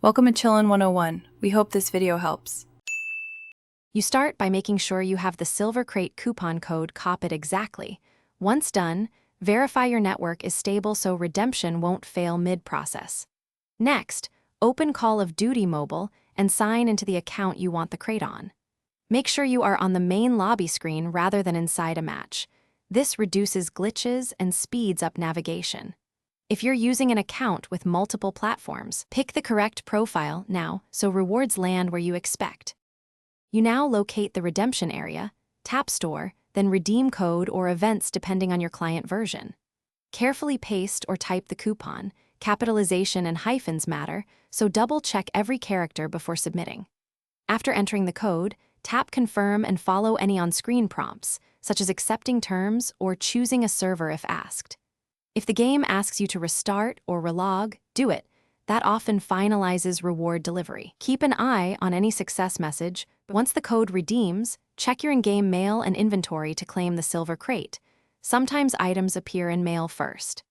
Welcome to Chillin' 101. We hope this video helps. You start by making sure you have the Silver Crate coupon code copied exactly. Once done, verify your network is stable so redemption won't fail mid-process. Next, open Call of Duty Mobile and sign into the account you want the crate on. Make sure you are on the main lobby screen rather than inside a match. This reduces glitches and speeds up navigation. If you're using an account with multiple platforms, pick the correct profile now so rewards land where you expect. You now locate the redemption area, tap Store, then redeem code or events depending on your client version. Carefully paste or type the coupon. Capitalization and hyphens matter, so double-check every character before submitting. After entering the code, tap Confirm and follow any on-screen prompts, such as accepting terms or choosing a server if asked. If the game asks you to restart or relog, do it. That often finalizes reward delivery. Keep an eye on any success message. Once the code redeems, check your in-game mail and inventory to claim the Silver Crate. Sometimes items appear in mail first.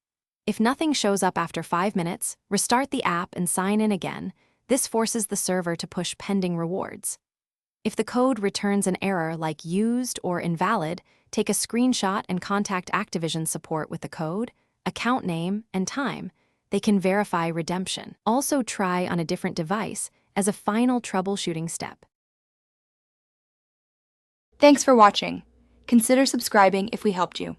If nothing shows up after 5 minutes, restart the app and sign in again. This forces the server to push pending rewards. If the code returns an error like used or invalid, take a screenshot and contact Activision support with the code, account name, and time. They can verify redemption. Also try on a different device as a final troubleshooting step. Thanks for watching. Consider subscribing if we helped you.